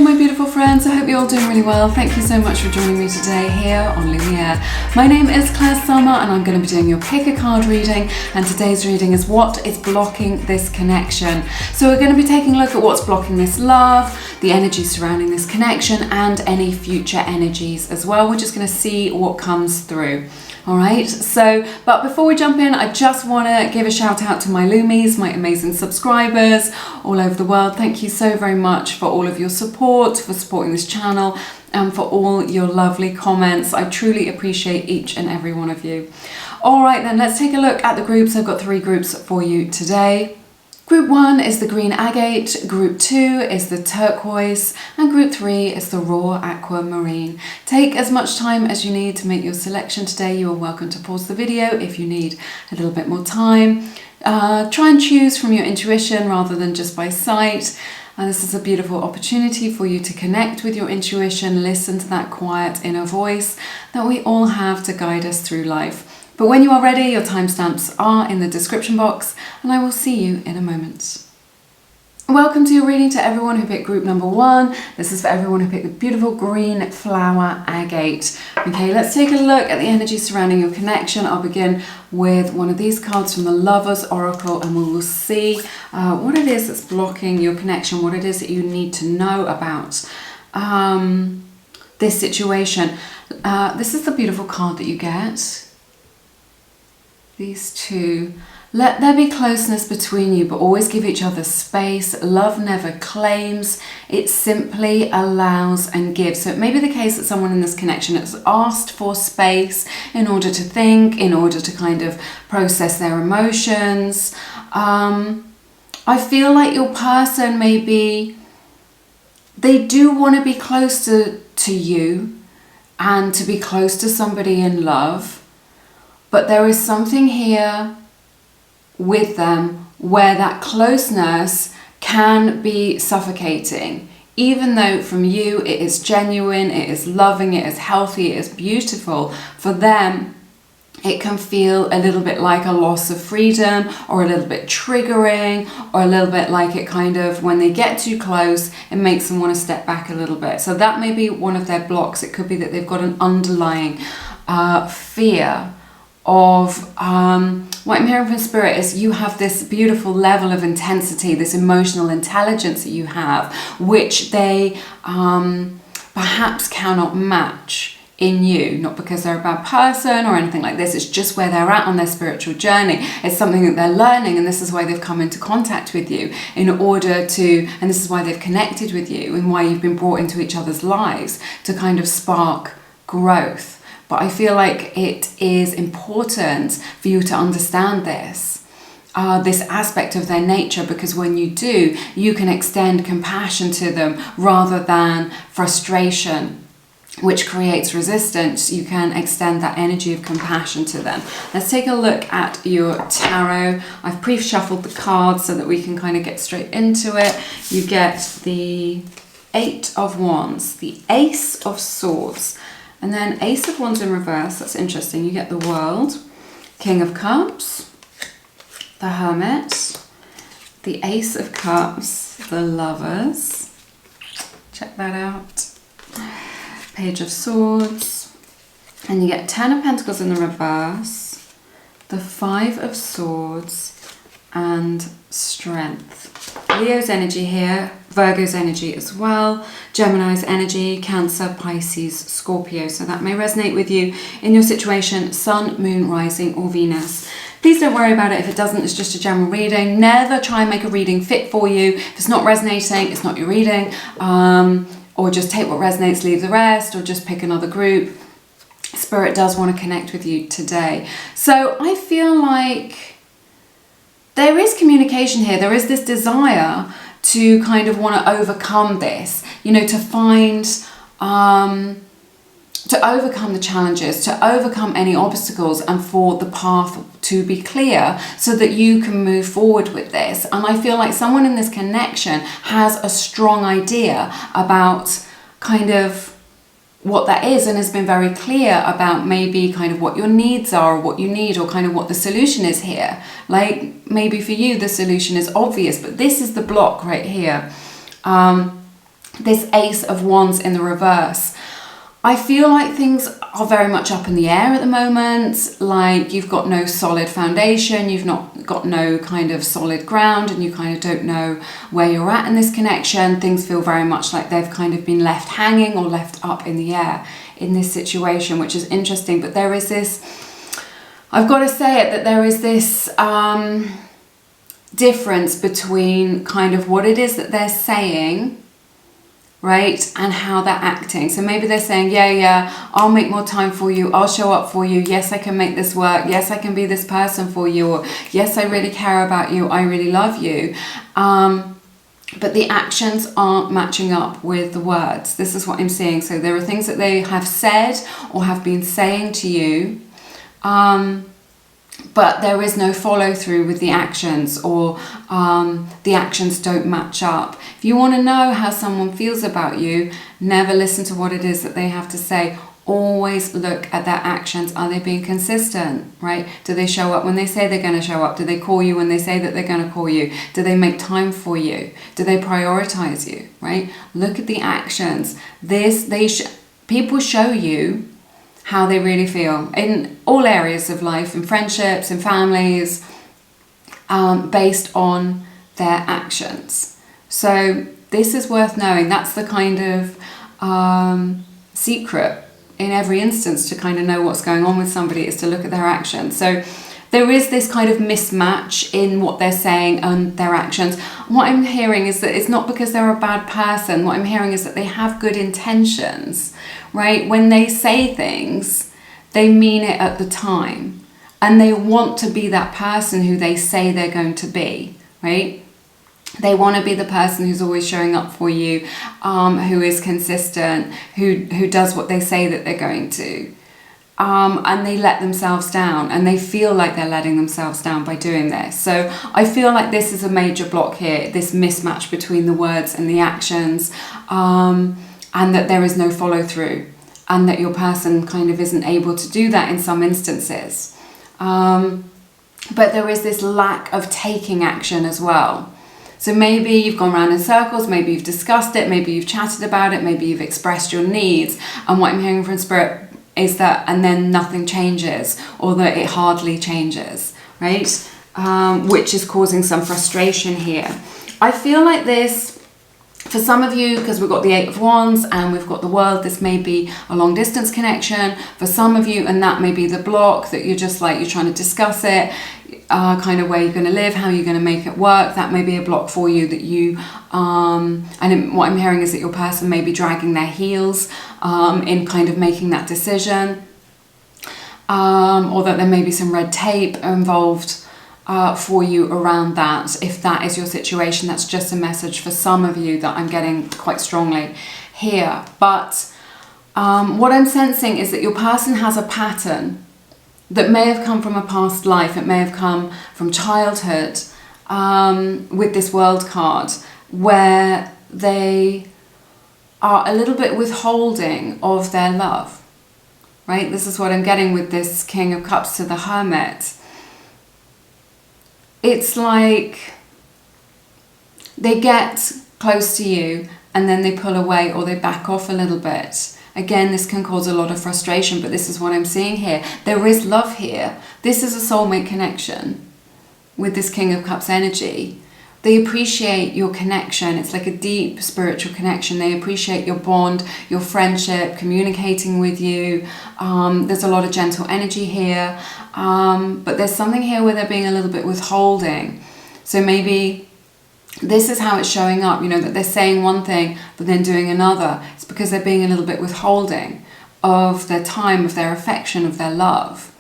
my beautiful friends, I hope you're all doing really well. Thank you so much for joining me today here on Lumiere. My name is Claire and I'm going to be doing your pick a card reading, and today's reading is what is blocking this connection. So we're going to be taking a look at what's blocking this love, the energy surrounding this connection, and any future energies as well. We're just going to see what comes through. Alright, but before we jump in, I just want to give a shout out to my Lumies, my amazing subscribers all over the world. Thank you so very much for all of your support, for supporting this channel, and for all your lovely comments. I truly appreciate each and every one of you. Alright then, let's take a look at the groups. I've got 3 groups for you today. Group 1 is the green agate, Group 2 is the turquoise, and Group 3 is the raw aquamarine. Take as much time as you need to make your selection today. You are welcome to pause the video if you need a little bit more time. Try and choose from your intuition rather than just by sight. This is a beautiful opportunity for you to connect with your intuition, listen to that quiet inner voice that we all have to guide us through life. But when you are ready, your timestamps are in the description box, and I will see you in a moment. Welcome to your reading to everyone who picked group number 1. This is for everyone who picked the beautiful green flower agate. Okay, let's take a look at the energy surrounding your connection. I'll begin with one of these cards from the Lover's Oracle, and we will see what it is that's blocking your connection, what it is that you need to know about this situation. This is the beautiful card that you get. These two. Let there be closeness between you, but always give each other space. Love never claims, it simply allows and gives. So it may be the case that someone in this connection has asked for space in order to think, in order to kind of process their emotions. I feel like your person they do want to be close to you and to be close to somebody in love. But there is something here with them where that closeness can be suffocating. Even though from you it is genuine, it is loving, it is healthy, it is beautiful, for them it can feel a little bit like a loss of freedom, or a little bit triggering, or a little bit like it kind of, when they get too close, it makes them want to step back a little bit. So that may be one of their blocks. It could be that they've got an underlying fear of what I'm hearing from Spirit is you have this beautiful level of intensity, this emotional intelligence that you have, which they perhaps cannot match in you. Not because they're a bad person or anything like this, it's just where they're at on their spiritual journey. It's something that they're learning, and this is why they've come into contact with you in order to, and this is why they've connected with you and why you've been brought into each other's lives to kind of spark growth. But I feel like it is important for you to understand this aspect of their nature, because when you do, you can extend compassion to them rather than frustration, which creates resistance. You can extend that energy of compassion to them. Let's take a look at your tarot. I've pre-shuffled the cards so that we can kind of get straight into it. You get the 8 of Wands, the Ace of Swords, and then Ace of Wands in reverse. That's interesting. You get the World, King of Cups, the Hermit, the Ace of Cups, the Lovers. Check that out. Page of Swords. And you get 10 of Pentacles in the reverse, the 5 of Swords, and Strength. Leo's energy here, Virgo's energy as well, Gemini's energy, Cancer, Pisces, Scorpio. So that may resonate with you in your situation, Sun, Moon, Rising, or Venus. Please don't worry about it if it doesn't. It's just a general reading. Never try and make a reading fit for you. If it's not resonating, it's not your reading. Or just take what resonates, leave the rest, or just pick another group. Spirit does want to connect with you today. So I feel like there is communication here. There is this desire to kind of want to overcome this, you know, to find, to overcome the challenges, to overcome any obstacles, and for the path to be clear so that you can move forward with this. And I feel like someone in this connection has a strong idea about kind of what that is, and has been very clear about maybe kind of what your needs are, or what you need, or kind of what the solution is here. Like maybe for you the solution is obvious, but this is the block right here. this Ace of Wands in the reverse. I feel like things are very much up in the air at the moment, like you've got no solid foundation, you've not got no kind of solid ground, and you kind of don't know where you're at in this connection. Things feel very much like they've kind of been left hanging or left up in the air in this situation, which is interesting. But there is this, I've got to say it, that there is this difference between kind of what it is that they're saying, right, and how they're acting. So maybe they're saying, yeah, I'll make more time for you, I'll show up for you, yes, I can make this work, yes, I can be this person for you, or yes, I really care about you, I really love you. But the actions aren't matching up with the words. This is what I'm seeing. So there are things that they have said or have been saying to you, but there is no follow through with the actions, or the actions don't match up. If you want to know how someone feels about you, never listen to what it is that they have to say. Always look at their actions. Are they being consistent, right? Do they show up when they say they're going to show up? Do they call you when they say that they're going to call you? Do they make time for you? Do they prioritize you, right? Look at the actions. People show you how they really feel in all areas of life, in friendships, in families, based on their actions. So this is worth knowing. That's the kind of secret in every instance to kind of know what's going on with somebody, is to look at their actions. So there is this kind of mismatch in what they're saying and their actions. What I'm hearing is that it's not because they're a bad person. What I'm hearing is that they have good intentions, right? When they say things, they mean it at the time, and they want to be that person who they say they're going to be, right? They want to be the person who's always showing up for you, who is consistent, who does what they say that they're going to. And they let themselves down, and they feel like they're letting themselves down by doing this. So I feel like this is a major block here, this mismatch between the words and the actions, and that there is no follow through, and that your person kind of isn't able to do that in some instances. But there is this lack of taking action as well. So maybe you've gone around in circles, maybe you've discussed it, maybe you've chatted about it, maybe you've expressed your needs, and what I'm hearing from Spirit is that, and then nothing changes, or that it hardly changes, right? Which is causing some frustration here. I feel like this, for some of you, because we've got the Eight of Wands and we've got the World, this may be a long distance connection. For some of you, and that may be the block, that you're just like, you're trying to discuss it, kind of where you're going to live, how you're going to make it work. That may be a block for you, that you, what I'm hearing is that your person may be dragging their heels in kind of making that decision, or that there may be some red tape involved for you around that. If that is your situation, that's just a message for some of you that I'm getting quite strongly here. But what I'm sensing is that your person has a pattern that may have come from a past life. It may have come from childhood, with this World card, where they are a little bit withholding of their love, right? This is what I'm getting with this King of Cups to the Hermit. It's like they get close to you and then they pull away, or they back off a little bit. Again, this can cause a lot of frustration, but this is what I'm seeing here. There is love here. This is a soulmate connection with this King of Cups energy. They appreciate your connection. It's like a deep spiritual connection. They appreciate your bond, your friendship, communicating with you. There's a lot of gentle energy here. But there's something here where they're being a little bit withholding. So maybe this is how it's showing up, you know, that they're saying one thing but then doing another. It's because they're being a little bit withholding of their time, of their affection, of their love.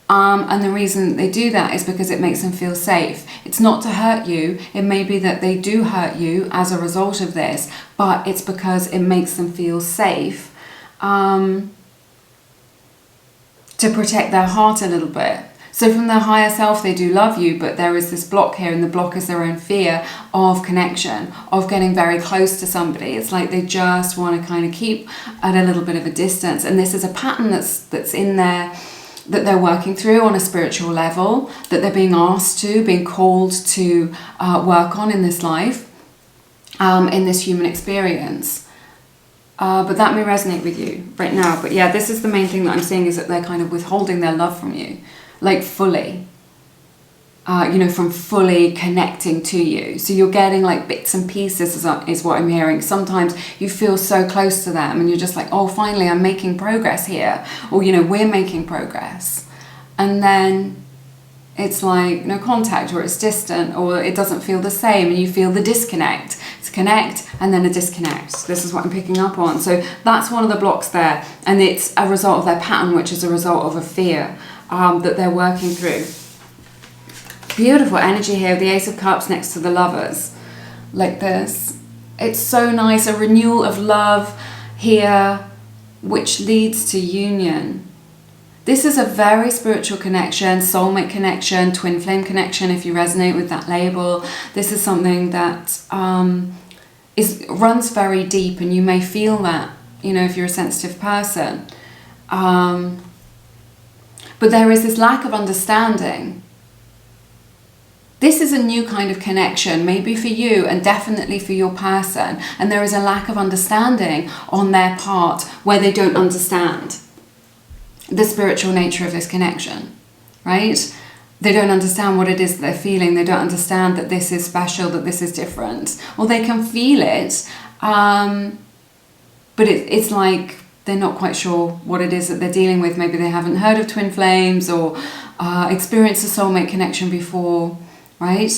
And the reason that they do that is because it makes them feel safe. It's not to hurt you. It may be that they do hurt you as a result of this, but it's because it makes them feel safe, to protect their heart a little bit. So from their higher self, they do love you, but there is this block here, and the block is their own fear of connection, of getting very close to somebody. It's like they just want to kind of keep at a little bit of a distance. And this is a pattern that's in there, that they're working through on a spiritual level, that they're being asked to, being called to work on in this life. in this human experience. But that may resonate with you right now. But yeah, this is the main thing that I'm seeing, is that they're kind of withholding their love from you, like fully. You know, from fully connecting to you. So you're getting like bits and pieces is what I'm hearing. Sometimes you feel so close to them and you're just like, oh, finally I'm making progress here. Or, you know, we're making progress. And then it's like no contact, or it's distant, or it doesn't feel the same, and you feel the disconnect. It's connect and then a disconnect. This is what I'm picking up on. So that's one of the blocks there. And it's a result of their pattern, which is a result of a fear that they're working through. Beautiful energy here, the Ace of Cups next to the Lovers, like this. It's so nice, a renewal of love here, which leads to union. This is a very spiritual connection, soulmate connection, twin flame connection, if you resonate with that label. This is something that runs very deep, and you may feel that, you know, if you're a sensitive person. But there is this lack of understanding. This is a new kind of connection, maybe for you and definitely for your person. And there is a lack of understanding on their part, where they don't understand the spiritual nature of this connection, right? They don't understand what it is that they're feeling. They don't understand that this is special, that this is different. Or they can feel it, but it's like they're not quite sure what it is that they're dealing with. Maybe they haven't heard of twin flames or experienced a soulmate connection before. Right?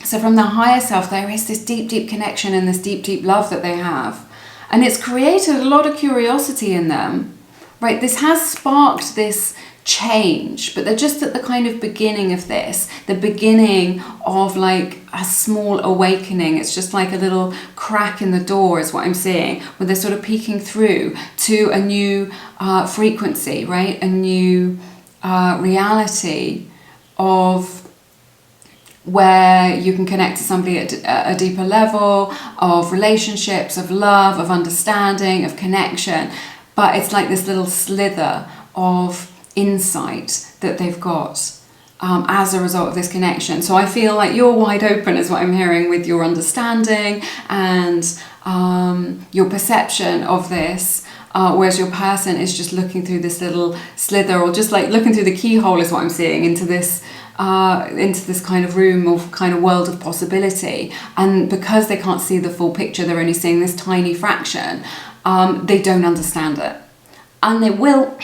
So from the higher self, there is this deep, deep connection and this deep, deep love that they have. And it's created a lot of curiosity in them, right? This has sparked this change, but they're just at the kind of beginning of this, the beginning of like a small awakening. It's just like a little crack in the door is what I'm seeing, where they're sort of peeking through to a new frequency, right? A new reality of where you can connect to somebody at a deeper level of relationships, of love, of understanding, of connection. But it's like this little slither of insight that they've got as a result of this connection. So I feel like you're wide open is what I'm hearing with your understanding and your perception of this. Whereas your person is just looking through this little slither, or just like looking through the keyhole is what I'm seeing, into this kind of room or kind of world of possibility. And because they can't see the full picture, they're only seeing this tiny fraction, they don't understand it. And they will,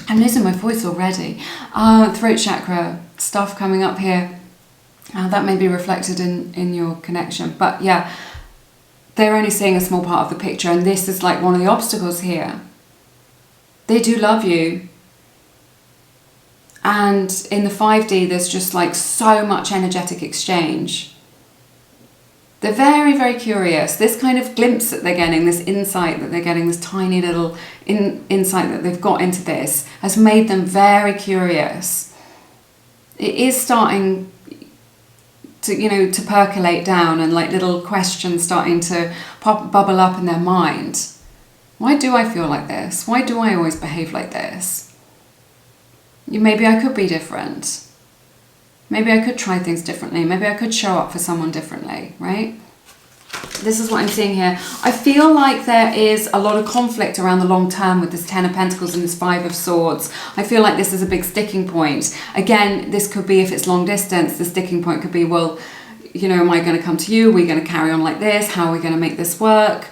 I'm losing my voice already, throat chakra stuff coming up here. That may be reflected in your connection. But yeah, they're only seeing a small part of the picture, and this is like one of the obstacles here. They do love you. And in the 5D, there's just like so much energetic exchange. They're very, very curious. This kind of glimpse that they're getting, this insight that they're getting, this tiny little insight that they've got into this has made them very curious. It is starting to, you know, to percolate down, and like little questions starting to bubble up in their mind. Why do I feel like this? Why do I always behave like this? Maybe I could be different. Maybe I could try things differently. Maybe I could show up for someone differently, right? This is what I'm seeing here. I feel like there is a lot of conflict around the long term with this Ten of Pentacles and this Five of Swords. I feel like this is a big sticking point. Again, this could be, if it's long distance, the sticking point could be, well, you know, am I going to come to you? Are we going to carry on like this? How are we going to make this work?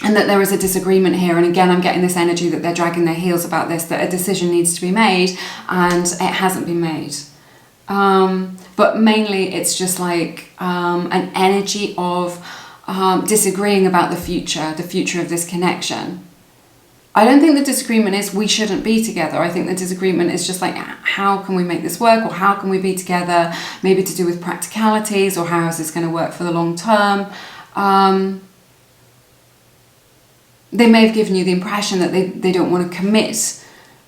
And that there is a disagreement here. And again, I'm getting this energy that they're dragging their heels about this, that a decision needs to be made and it hasn't been made. But mainly it's just like an energy of disagreeing about the future of this connection. I don't think the disagreement is we shouldn't be together. I think the disagreement is just like, how can we make this work, or how can we be together? Maybe to do with practicalities, or how is this going to work for the long term? They may have given you the impression that they don't want to commit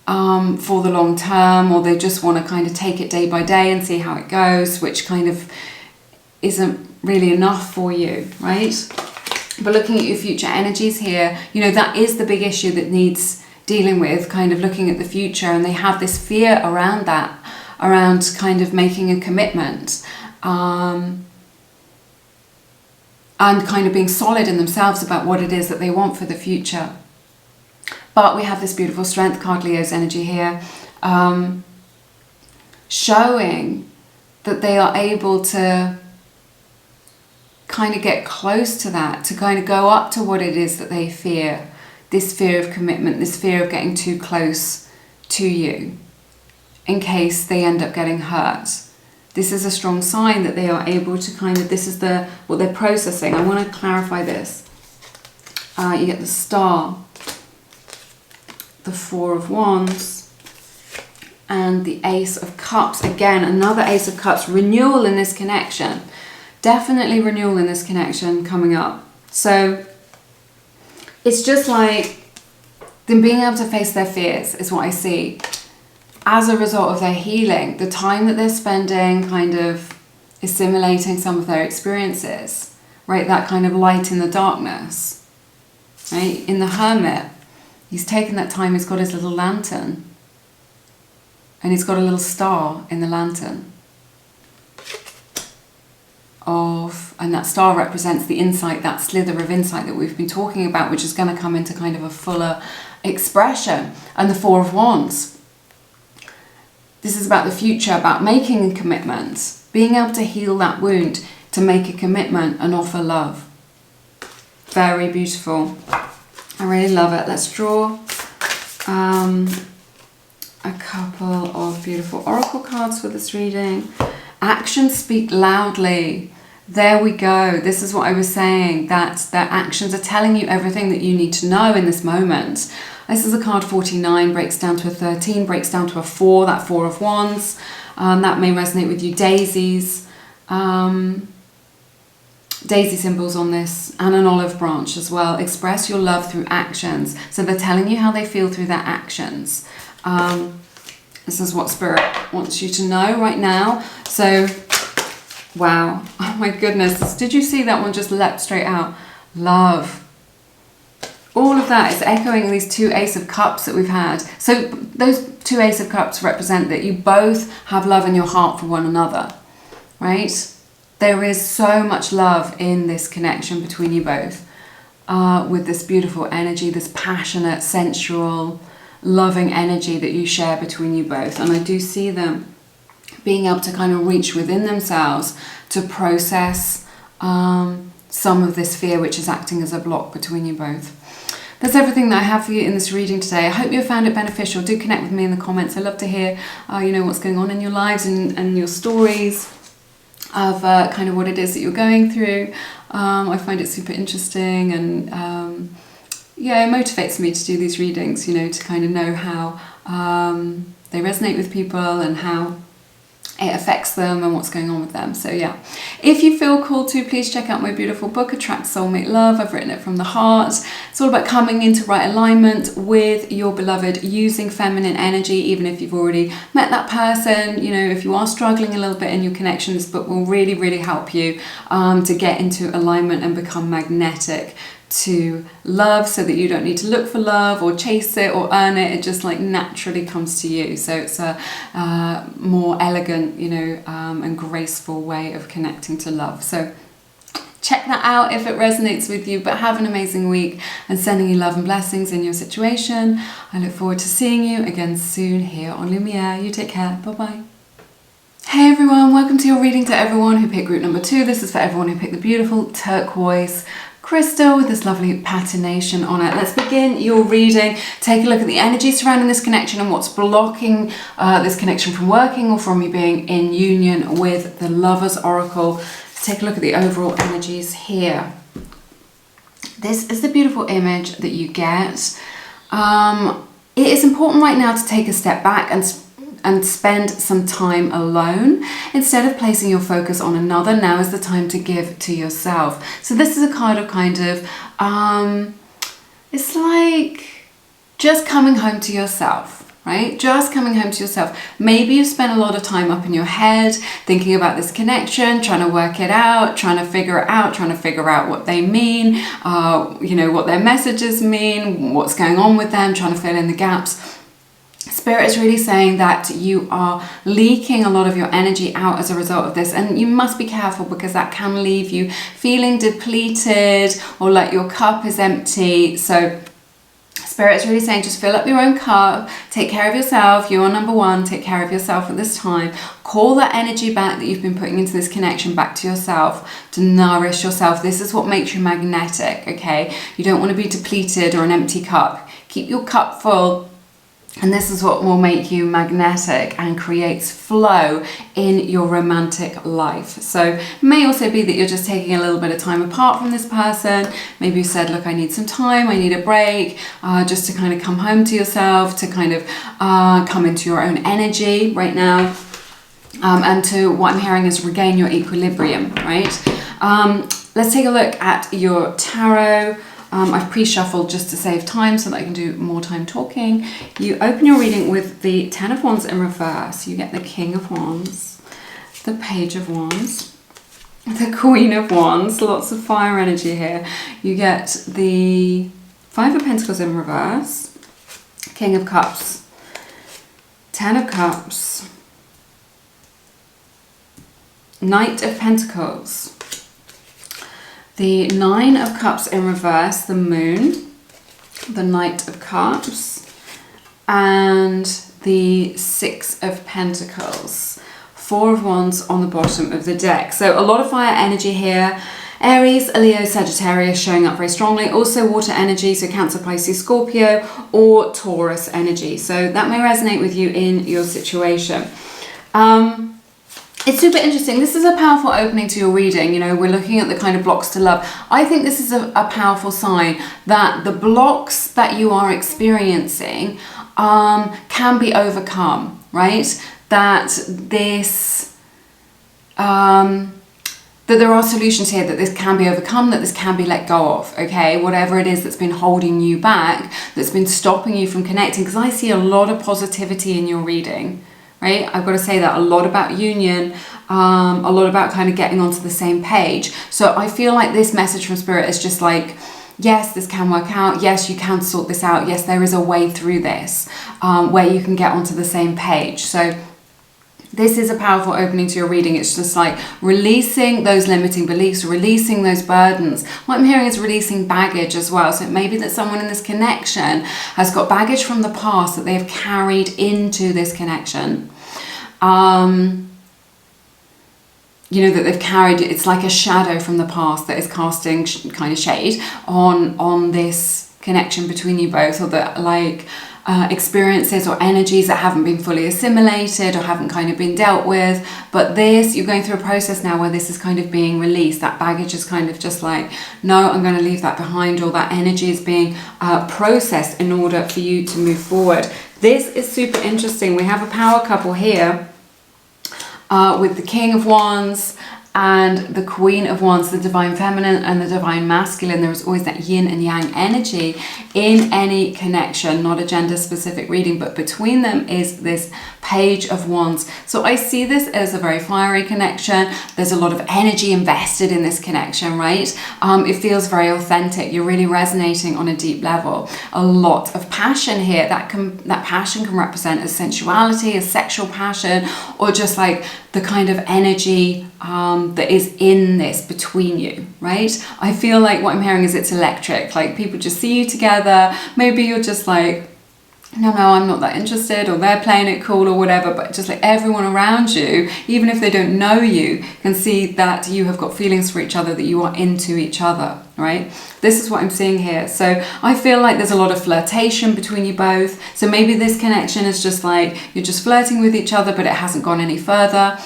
for the long term, or they just want to kind of take it day by day and see how it goes, which kind of isn't really enough for you, right? But looking at your future energies here, you know, that is the big issue that needs dealing with, kind of looking at the future, and they have this fear around that, around kind of making a commitment. and kind of being solid in themselves about what it is that they want for the future. But we have this beautiful Strength card, Leo's energy here, showing that they are able to kind of get close to that, to kind of go up to what it is that they fear. This fear of commitment, this fear of getting too close to you in case they end up getting hurt. This is a strong sign that they are able to kind of, this is what they're processing. I want to clarify this. You get the Star, the Four of Wands, and the Ace of Cups. Again, another Ace of Cups. Renewal in this connection. Definitely renewal in this connection coming up. So it's just like them being able to face their fears is what I see. As a result of their healing, the time that they're spending kind of assimilating some of their experiences, right? That kind of light in the darkness, right? In the Hermit, he's taken that time, he's got his little lantern, and he's got a little star in the lantern. And that star represents the insight, that slither of insight that we've been talking about, which is going to come into kind of a fuller expression. And the Four of Wands. This is about the future, about making a commitment, being able to heal that wound, to make a commitment and offer love. Very beautiful. I really love it. Let's draw a couple of beautiful oracle cards for this reading. Actions speak loudly. There we go. This is what I was saying, that their actions are telling you everything that you need to know in this moment. This is a card 49, breaks down to a 13, breaks down to a 4, that Four of Wands. That may resonate with you. Daisies, daisy symbols on this, and an olive branch as well. Express your love through actions. So they're telling you how they feel through their actions. This is what Spirit wants you to know right now. So, wow. Oh my goodness. Did you see that one just leapt straight out? Love. All of that is echoing these two Ace of Cups that we've had. So those two Ace of Cups represent that you both have love in your heart for one another, right? There is so much love in this connection between you both, with this beautiful energy, this passionate, sensual, loving energy that you share between you both. And I do see them being able to kind of reach within themselves to process some of this fear which is acting as a block between you both. That's everything that I have for you in this reading today. I hope you found it beneficial. Do connect with me in the comments. I love to hear what's going on in your lives and your stories of kind of what it is that you're going through. I find it super interesting, and it motivates me to do these readings, to kind of know how they resonate with people and how it affects them and what's going on with them. So yeah, if you feel called to, please check out my beautiful book, Attract Soulmate Love. I've written it from the heart. It's all about coming into right alignment with your beloved, using feminine energy, even if you've already met that person. If you are struggling a little bit in your connection, this book will really, really help you to get into alignment and become magnetic to love, so that you don't need to look for love or chase it or earn it. It just like naturally comes to you. So it's a more elegant, and graceful way of connecting to love. So check that out if it resonates with you. But have an amazing week, and sending you love and blessings in your situation. I look forward to seeing you again soon here on Lumiere. You take care. Bye-bye. Hey everyone, welcome to your reading. To everyone who picked group number 2, this is for everyone who picked the beautiful turquoise crystal with this lovely patination on it. Let's begin your reading. Take a look at the energy surrounding this connection and what's blocking this connection from working or from you being in union with the Lover's Oracle. Let's take a look at the overall energies here. This is the beautiful image that you get. It is important right now to take a step back and spend some time alone. Instead of placing your focus on another, now is the time to give to yourself. So this is a kind of, it's like just coming home to yourself, right? Just coming home to yourself. Maybe you've spent a lot of time up in your head thinking about this connection, trying to work it out, trying to figure it out, trying to figure out what they mean, what their messages mean, what's going on with them, trying to fill in the gaps. Spirit is really saying that you are leaking a lot of your energy out as a result of this, and you must be careful because that can leave you feeling depleted or like your cup is empty. So Spirit is really saying just fill up your own cup, take care of yourself, you are number one, take care of yourself at this time. Call that energy back that you've been putting into this connection back to yourself to nourish yourself. This is what makes you magnetic, okay? You don't want to be depleted or an empty cup. Keep your cup full. And this is what will make you magnetic and creates flow in your romantic life. So it may also be that you're just taking a little bit of time apart from this person. Maybe you said, look, I need some time, I need a break, just to kind of come home to yourself, to kind of come into your own energy right now. And to what I'm hearing is regain your equilibrium, right? Let's take a look at your tarot. I've pre-shuffled just to save time so that I can do more time talking. You open your reading with the Ten of Wands in reverse. You get the King of Wands, the Page of Wands, the Queen of Wands, lots of fire energy here. You get the Five of Pentacles in reverse, King of Cups, Ten of Cups, Knight of Pentacles, the Nine of Cups in reverse, the Moon, the Knight of Cups, and the Six of Pentacles. Four of Wands on the bottom of the deck. So a lot of fire energy here. Aries, Leo, Sagittarius showing up very strongly. Also water energy, so Cancer, Pisces, Scorpio, or Taurus energy. So that may resonate with you in your situation. It's super interesting. This is a powerful opening to your reading. You know, we're looking at the kind of blocks to love. I think this is a powerful sign that the blocks that you are experiencing can be overcome, right? That this, that there are solutions here, that this can be overcome, that this can be let go of, okay? Whatever it is that's been holding you back, that's been stopping you from connecting, because I see a lot of positivity in your reading. Right? I've got to say that a lot about union, a lot about kind of getting onto the same page. So I feel like this message from Spirit is just like, yes, this can work out. Yes, you can sort this out. Yes, there is a way through this where you can get onto the same page. So this is a powerful opening to your reading. It's just like releasing those limiting beliefs, releasing those burdens. What I'm hearing is releasing baggage as well. So it may be that someone in this connection has got baggage from the past that they have carried into this connection. You know, that they've carried, it's like a shadow from the past that is casting kind of shade on this connection between you both, or that like experiences or energies that haven't been fully assimilated or haven't kind of been dealt with. But this, you're going through a process now where this is kind of being released. That baggage is kind of just like, no, I'm going to leave that behind. All that energy is being processed in order for you to move forward. This is super interesting. We have a power couple here with the King of Wands and the Queen of Wands, the Divine Feminine and the Divine Masculine. There is always that yin and yang energy in any connection, not a gender specific reading, but between them is this Page of Wands. So I see this as a very fiery connection. There's a lot of energy invested in this connection, right? It feels very authentic. You're really resonating on a deep level. A lot of passion here. That passion can represent a sensuality, a sexual passion, or just like the kind of energy that is in this between you, right? I feel like what I'm hearing is it's electric. Like people just see you together. Maybe you're just like, no, I'm not that interested, or they're playing it cool or whatever, but just like everyone around you, even if they don't know you, can see that you have got feelings for each other, that you are into each other, right? This is what I'm seeing here. So I feel like there's a lot of flirtation between you both. So maybe this connection is just like, you're just flirting with each other, but it hasn't gone any further.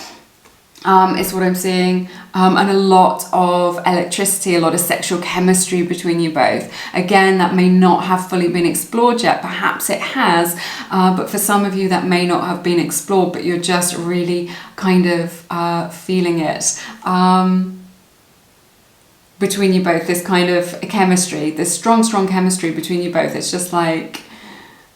Is what I'm seeing, and a lot of electricity, a lot of sexual chemistry between you both. Again, that may not have fully been explored yet. Perhaps it has, but for some of you that may not have been explored, but you're just really kind of feeling it between you both. This kind of chemistry, this strong chemistry between you both. It's just like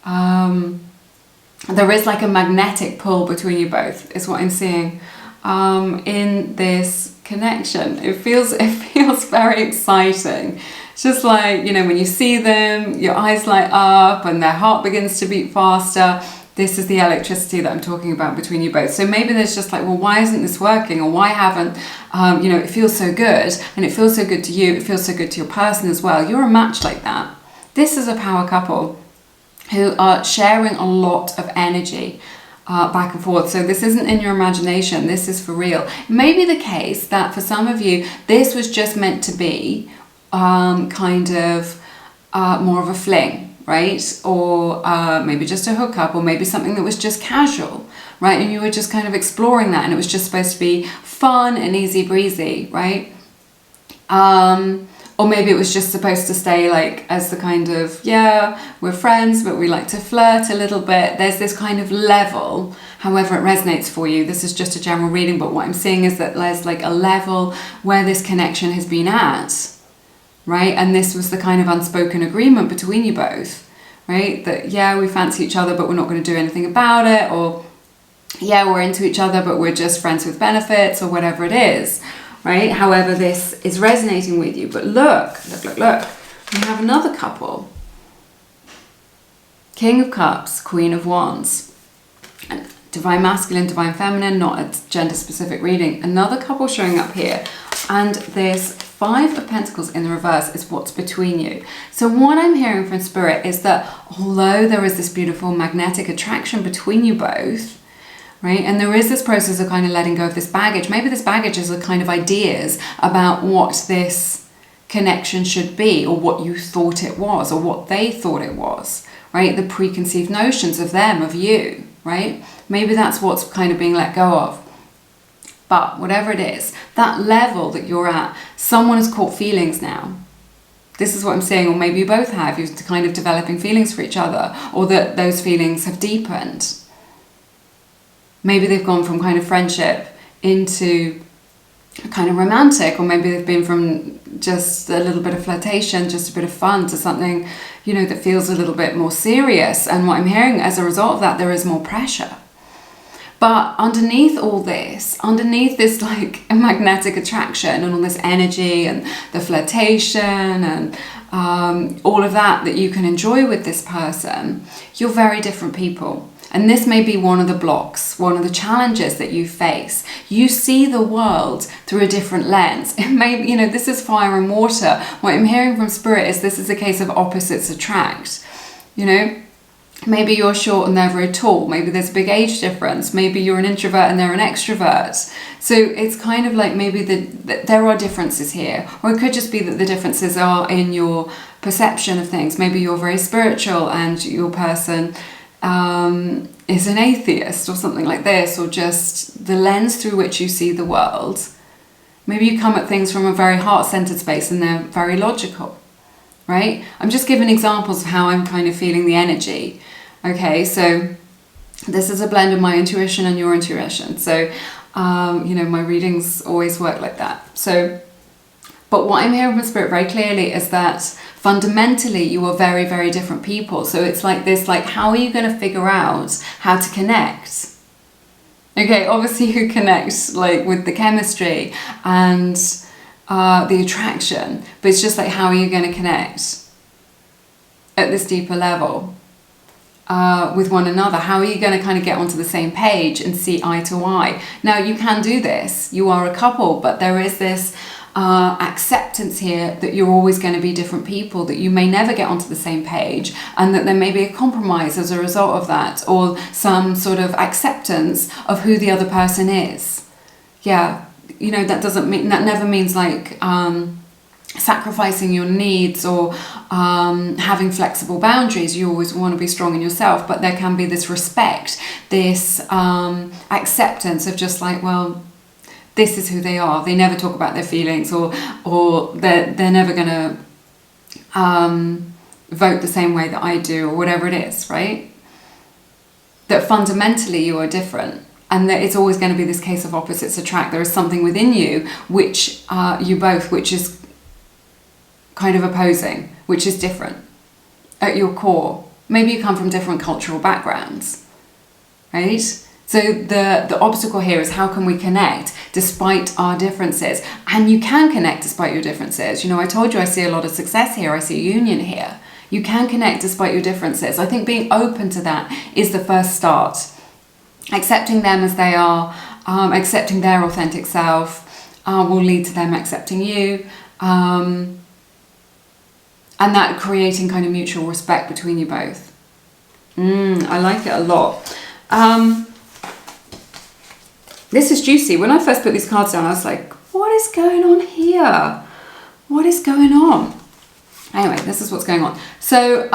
there is like a magnetic pull between you both, is what I'm seeing. In this connection, it feels very exciting. It's just like, you know, when you see them, your eyes light up and their heart begins to beat faster. This is the electricity that I'm talking about between you both. So maybe there's just like, well, why isn't this working? Or why haven't, you know, it feels so good, and it feels so good to you, it feels so good to your person as well. You're a match like that. This is a power couple who are sharing a lot of energy back and forth. So this isn't in your imagination, this is for real. It may be the case that for some of you, this was just meant to be kind of more of a fling, right? Or maybe just a hookup, or maybe something that was just casual, right? And you were just kind of exploring that, and it was just supposed to be fun and easy breezy, right? Or maybe it was just supposed to stay like as the kind of, yeah, we're friends, but we like to flirt a little bit. There's this kind of level, however it resonates for you. This is just a general reading, but what I'm seeing is that there's like a level where this connection has been at, right? And this was the kind of unspoken agreement between you both, right? That, yeah, we fancy each other, but we're not going to do anything about it. Or, yeah, we're into each other, but we're just friends with benefits, or whatever it is, right? However this is resonating with you. But look. We have another couple. King of Cups, Queen of Wands. And Divine Masculine, Divine Feminine, not a gender-specific reading. Another couple showing up here. And this Five of Pentacles in the reverse is what's between you. So what I'm hearing from Spirit is that although there is this beautiful magnetic attraction between you both, right, and there is this process of kind of letting go of this baggage. Maybe this baggage is a kind of ideas about what this connection should be, or what you thought it was, or what they thought it was, right? The preconceived notions of them, of you, right? Maybe that's what's kind of being let go of. But whatever it is, that level that you're at, someone has caught feelings now. This is what I'm saying, or maybe you both have. You're kind of developing feelings for each other, or that those feelings have deepened. Maybe they've gone from kind of friendship into kind of romantic, or maybe they've been from just a little bit of flirtation, just a bit of fun, to something, you know, that feels a little bit more serious. And what I'm hearing as a result of that, there is more pressure. But underneath all this, underneath this like a magnetic attraction and all this energy and the flirtation and all of that you can enjoy with this person, you're very different people. And this may be one of the blocks, one of the challenges that you face. You see the world through a different lens. It may, you know, this is fire and water. What I'm hearing from Spirit is this is a case of opposites attract. You know, maybe you're short and they're very tall. Maybe there's a big age difference. Maybe you're an introvert and they're an extrovert. So it's kind of like maybe there are differences here. Or it could just be that the differences are in your perception of things. Maybe you're very spiritual and your person is an atheist, or something like this, or just the lens through which you see the world. Maybe you come at things from a very heart-centered space and they're very logical, right? I'm just giving examples of how I'm kind of feeling the energy. Okay, so this is a blend of my intuition and your intuition. So, you know, my readings always work like that. So, but what I'm hearing from Spirit very clearly is that fundamentally you are very, very different people. So it's like this, like, how are you going to figure out how to connect? Okay, obviously you connect like with the chemistry and the attraction, but it's just like, how are you going to connect at this deeper level with one another? How are you going to kind of get onto the same page and see eye to eye? Now, you can do this. You are a couple, but there is this acceptance here that you're always going to be different people, that you may never get onto the same page, and that there may be a compromise as a result of that, or some sort of acceptance of who the other person is. Yeah, you know, that never means like sacrificing your needs or having flexible boundaries. You always want to be strong in yourself, but there can be this respect, this acceptance of just like, well, this is who they are. They never talk about their feelings, or they're never going to vote the same way that I do, or whatever it is, right? That fundamentally you are different, and that it's always going to be this case of opposites attract. There is something within you which which is kind of opposing, which is different at your core. Maybe you come from different cultural backgrounds, right? So the obstacle here is, how can we connect despite our differences? And you can connect despite your differences. You know, I told you I see a lot of success here. I see a union here. You can connect despite your differences. I think being open to that is the first start. Accepting them as they are, accepting their authentic self will lead to them accepting you. And that creating kind of mutual respect between you both. I like it a lot. This is juicy. When I first put these cards down, I was like, what is going on here? What is going on? Anyway, this is what's going on. So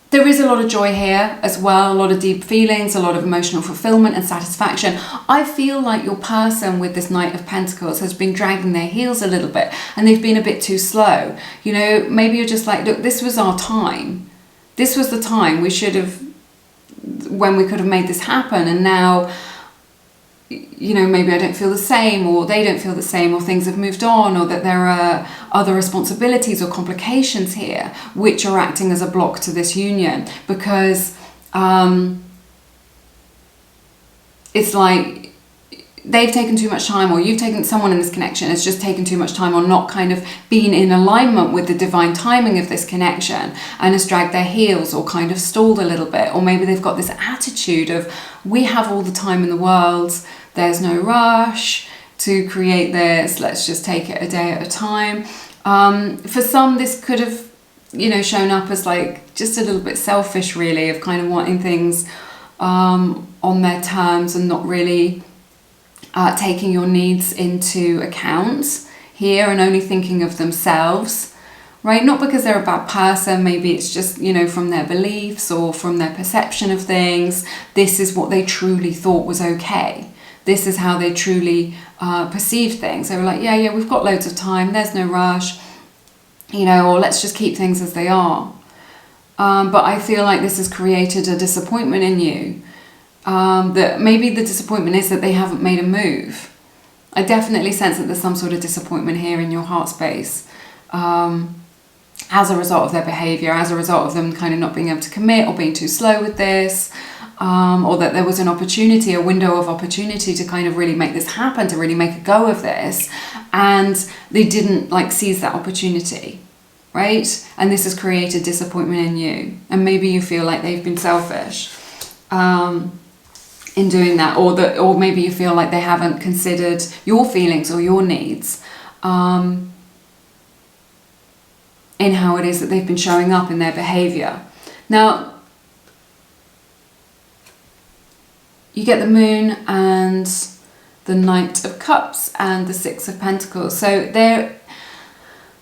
there is a lot of joy here as well, a lot of deep feelings, a lot of emotional fulfillment and satisfaction. I feel like your person with this Knight of Pentacles has been dragging their heels a little bit, and they've been a bit too slow. You know, maybe you're just like, look, this was our time. This was the time we should have, when we could have made this happen, and now, you know, maybe I don't feel the same, or they don't feel the same, or things have moved on, or that there are other responsibilities or complications here which are acting as a block to this union, because it's like they've taken too much time, or you've taken, someone in this connection has just taken too much time, or not kind of been in alignment with the divine timing of this connection, and has dragged their heels, or kind of stalled a little bit. Or maybe they've got this attitude of, we have all the time in the world, there's no rush to create this, let's just take it a day at a time. For some, this could have, you know, shown up as like just a little bit selfish, really, of kind of wanting things on their terms and not really taking your needs into account here, and only thinking of themselves, right? Not because they're a bad person, maybe it's just, you know, from their beliefs or from their perception of things, this is what they truly thought was okay. This is how they truly perceived things. They were like, yeah, we've got loads of time, there's no rush, you know, or let's just keep things as they are. But I feel like this has created a disappointment in you. That maybe the disappointment is that they haven't made a move. I definitely sense that there's some sort of disappointment here in your heart space as a result of their behaviour, as a result of them kind of not being able to commit, or being too slow with this, or that there was an opportunity, a window of opportunity to kind of really make this happen, to really make a go of this, and they didn't like seize that opportunity, right? And this has created disappointment in you, and maybe you feel like they've been selfish in doing that, or maybe you feel like they haven't considered your feelings or your needs in how it is that they've been showing up in their behavior. Now, you get the Moon and the Knight of Cups and the Six of Pentacles. So they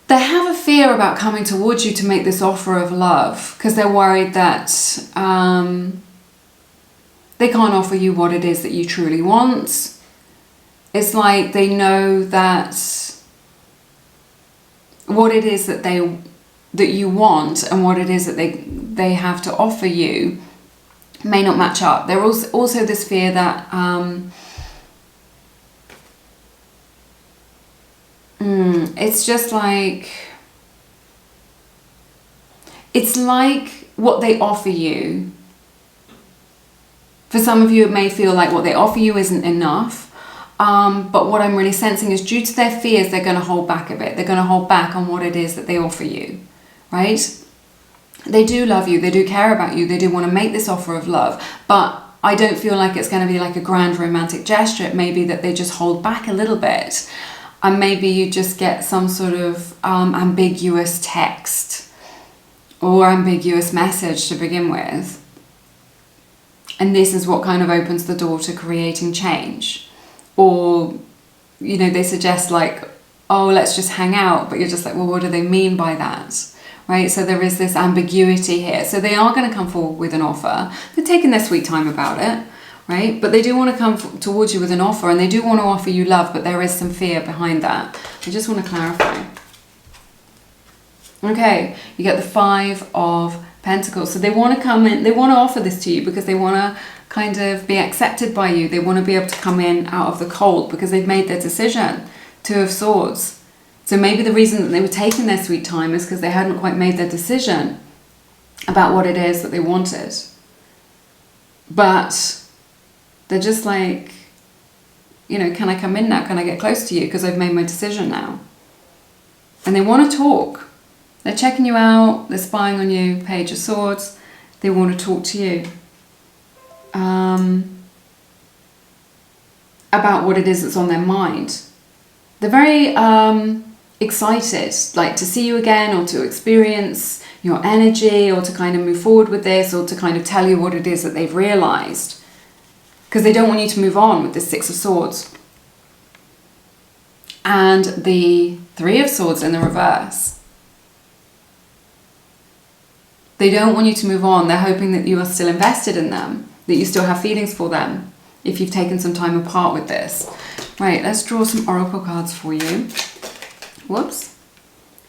have a fear about coming towards you to make this offer of love, because they're worried that they can't offer you what it is that you truly want. It's like they know that what it is that you want and what it is that they have to offer you may not match up. There was also this fear that it's just like, it's like what they offer you. For some of you, it may feel like what they offer you isn't enough. But what I'm really sensing is, due to their fears, they're going to hold back a bit. They're going to hold back on what it is that they offer you, right? They do love you. They do care about you. They do want to make this offer of love. But I don't feel like it's going to be like a grand romantic gesture. It may be that they just hold back a little bit. And maybe you just get some sort of ambiguous text or ambiguous message to begin with. And this is what kind of opens the door to creating change. Or, you know, they suggest like, oh, let's just hang out. But you're just like, well, what do they mean by that? Right? So there is this ambiguity here. So they are going to come forward with an offer. They're taking their sweet time about it, right? But they do want to come towards you with an offer, and they do want to offer you love, but there is some fear behind that. I just want to clarify. Okay, you get the Five of Pentacles. So they want to come in, they want to offer this to you because they want to kind of be accepted by you. They want to be able to come in out of the cold because they've made their decision. Two of Swords. So maybe the reason that they were taking their sweet time is because they hadn't quite made their decision about what it is that they wanted. but they're just like, you know, can I come in now? Can I get close to you? Because I've made my decision now. And they want to talk. They're checking you out. They're spying on you. Page of Swords. They want to talk to you about what it is that's on their mind. They're very excited, like to see you again, or to experience your energy, or to kind of move forward with this, or to kind of tell you what it is that they've realized. Because they don't want you to move on with this Six of Swords. And the Three of Swords in the reverse. They don't want you to move on. They're hoping that you are still invested in them, that you still have feelings for them, if you've taken some time apart with this. Right, let's draw some oracle cards for you. Whoops.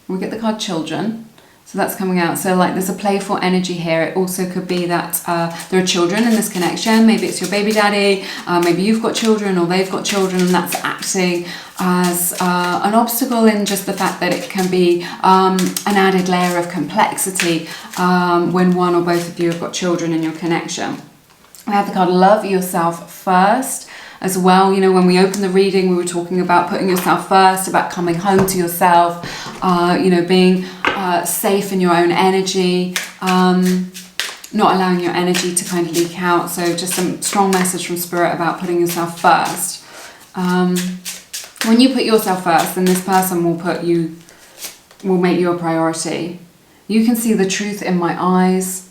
We get the card Children. So that's coming out. So like there's a playful energy here. It also could be that there are children in this connection. Maybe it's your baby daddy. Maybe you've got children, or they've got children, and that's acting as an obstacle in just the fact that it can be an added layer of complexity when one or both of you have got children in your connection. We have the card Love Yourself First as well. You know, when we opened the reading, we were talking about putting yourself first, about coming home to yourself, you know, being safe in your own energy, not allowing your energy to kind of leak out. So just some strong message from Spirit about putting yourself first. When you put yourself first, then this person will make you a priority. You can see the truth in my eyes.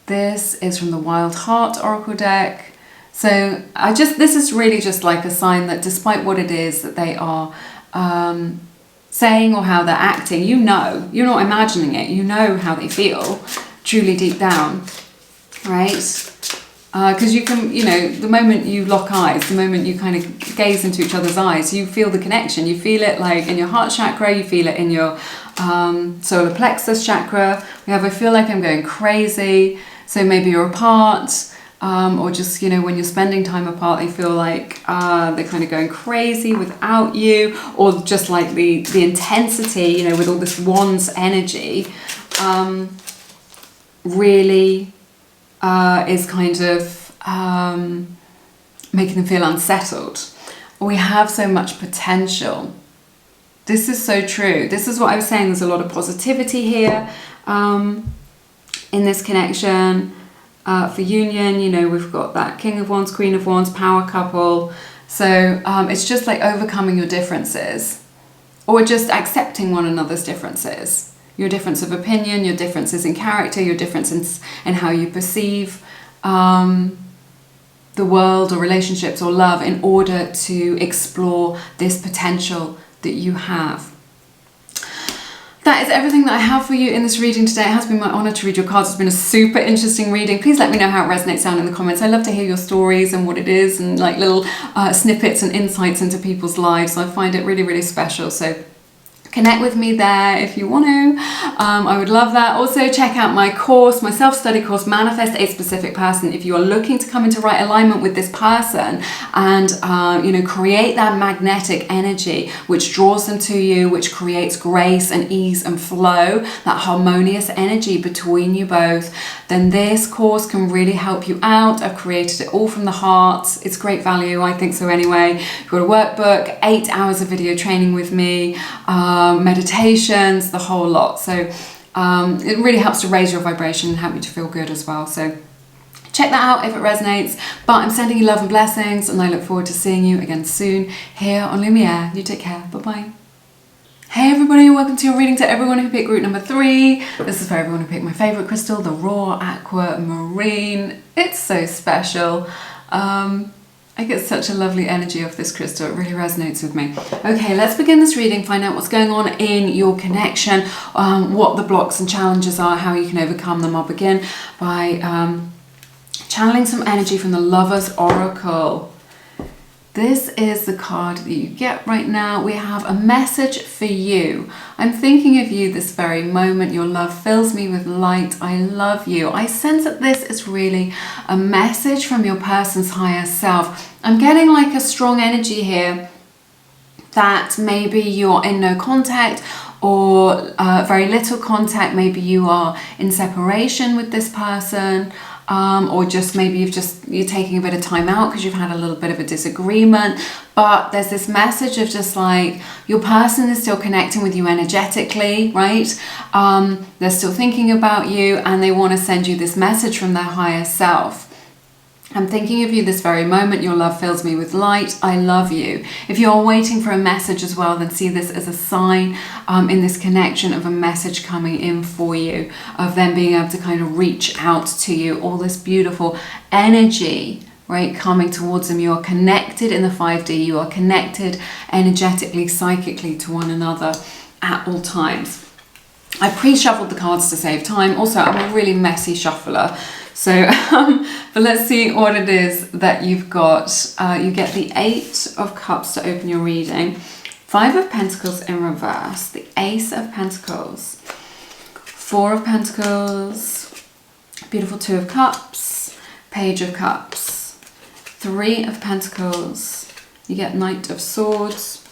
This is from the Wild Heart Oracle deck. So this is really just like a sign that despite what it is that they are saying or how they're acting, you know, you're not imagining it, you know how they feel truly deep down, right? Because you can, you know, the moment you lock eyes, the moment you kind of gaze into each other's eyes, you feel the connection. You feel it like in your heart chakra, you feel it in your solar plexus chakra. We have, I feel like I'm going crazy. So maybe you're apart, or just, you know, when you're spending time apart, you feel like they're kind of going crazy without you, or just like the intensity, you know, with all this Wands energy, really is kind of making them feel unsettled. We have so much potential. This is so true. This is what I was saying. There's a lot of positivity here in this connection. For union, you know, we've got that King of Wands, Queen of Wands, power couple. So it's just like overcoming your differences, or just accepting one another's differences. Your difference of opinion, your differences in character, your difference in how you perceive the world or relationships or love, in order to explore this potential that you have. That is everything that I have for you in this reading today. It has been my honour to read your cards. It's been a super interesting reading. Please let me know how it resonates down in the comments. I love to hear your stories and what it is, and like little snippets and insights into people's lives. I find it really, really special. So connect with me there if you want to. I would love that. Also check out my course, my self-study course, Manifest a Specific Person. If you are looking to come into right alignment with this person and you know, create that magnetic energy which draws them to you, which creates grace and ease and flow, that harmonious energy between you both, then this course can really help you out. I've created it all from the heart. It's great value, I think so anyway. You've got a workbook, 8 hours of video training with me, meditations, the whole lot. So it really helps to raise your vibration and help you to feel good as well. So check that out if it resonates. But I'm sending you love and blessings, and I look forward to seeing you again soon here on Lumiere. You take care. Bye-bye. Hey everybody, welcome to your reading. To everyone who picked group number 3. This is for everyone who picked my favourite crystal, the raw aquamarine. It's so special. I get such a lovely energy off this crystal. It really resonates with me. Okay, let's begin this reading, find out what's going on in your connection, what the blocks and challenges are, how you can overcome them. I'll begin by channeling some energy from the Lover's Oracle. This is the card that you get right now. We have a message for you. I'm thinking of you this very moment. Your love fills me with light. I love you. I sense that this is really a message from your person's higher self. I'm getting like a strong energy here that maybe you're in no contact or very little contact. Maybe you are in separation with this person. or just maybe you're taking a bit of time out because you've had a little bit of a disagreement. But there's this message of just like your person is still connecting with you energetically, right? They're still thinking about you, and they want to send you this message from their higher self. I'm thinking of you this very moment. Your love fills me with light. I love you. If you're waiting for a message as well, then see this as a sign in this connection of a message coming in for you, of them being able to kind of reach out to you. All this beautiful energy, right, coming towards them. You are connected in the 5D. You are connected energetically, psychically to one another at all times. I pre-shuffled the cards to save time. Also, I'm a really messy shuffler. So, but let's see what it is that you've got. You get the 8 of Cups to open your reading. 5 of Pentacles in reverse. The Ace of Pentacles. 4 of Pentacles. Beautiful 2 of Cups. Page of Cups. 3 of Pentacles. You get Knight of Swords.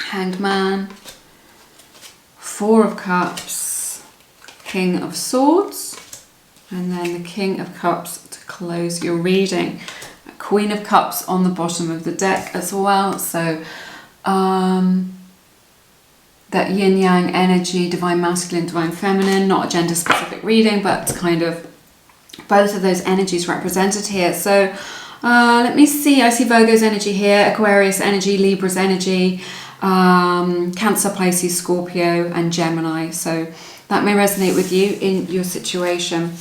Hanged Man. 4 of Cups. King of Swords. And then the King of Cups to close your reading. Queen of Cups on the bottom of the deck as well. So that yin-yang energy, divine masculine, divine feminine, not a gender specific reading, but kind of both of those energies represented here. So let me see. I see Virgo's energy here, Aquarius energy, Libra's energy, Cancer, Pisces, Scorpio, and Gemini. So that may resonate with you in your situation.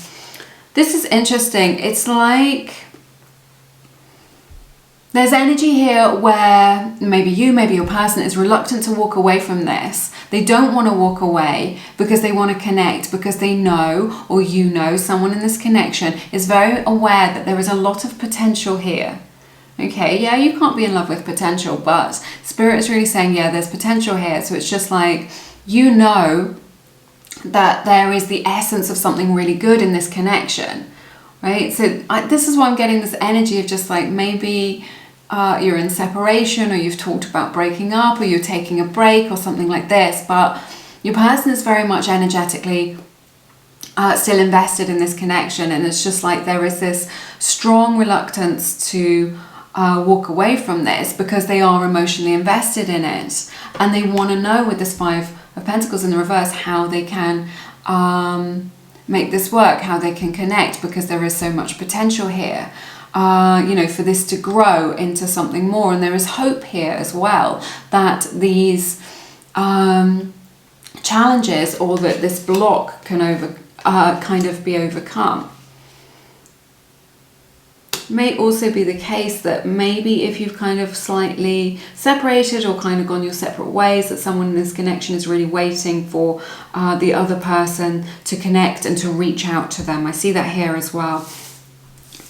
This is interesting. It's like there's energy here where maybe you, maybe your person is reluctant to walk away from this. They don't want to walk away because they want to connect, because they know, or you know, someone in this connection is very aware that there is a lot of potential here. Okay, yeah, you can't be in love with potential, but Spirit is really saying, yeah, there's potential here. So it's just like, you know, that there is the essence of something really good in this connection, right? So this is why I'm getting this energy of just like maybe you're in separation, or you've talked about breaking up, or you're taking a break or something like this, but your person is very much energetically still invested in this connection, and it's just like there is this strong reluctance to walk away from this because they are emotionally invested in it, and they want to know with this 5 of Pentacles in the reverse how they can make this work, how they can connect, because there is so much potential here, you know, for this to grow into something more. And there is hope here as well that these challenges, or that this block can kind of be overcome. May also be the case that maybe if you've kind of slightly separated or kind of gone your separate ways, that someone in this connection is really waiting for the other person to connect and to reach out to them. I see that here as well.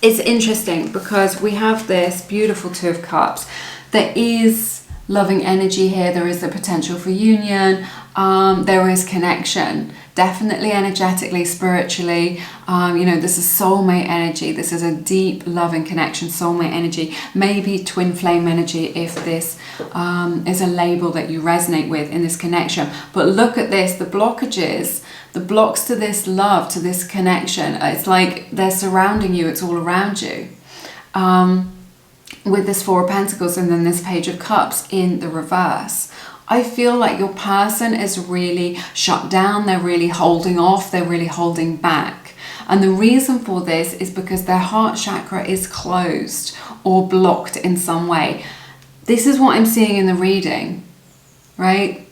It's interesting because we have this beautiful 2 of Cups. There is loving energy here. There is the potential for union. There is connection. Definitely energetically, spiritually, you know, this is soulmate energy. This is a deep loving connection, soulmate energy, maybe twin flame energy if this is a label that you resonate with in this connection. But look at this, the blockages, the blocks to this love, to this connection. It's like they're surrounding you, it's all around you. With this 4 of Pentacles and then this Page of Cups in the reverse. I feel like your person is really shut down, they're really holding off, they're really holding back. And the reason for this is because their heart chakra is closed or blocked in some way. This is what I'm seeing in the reading, right?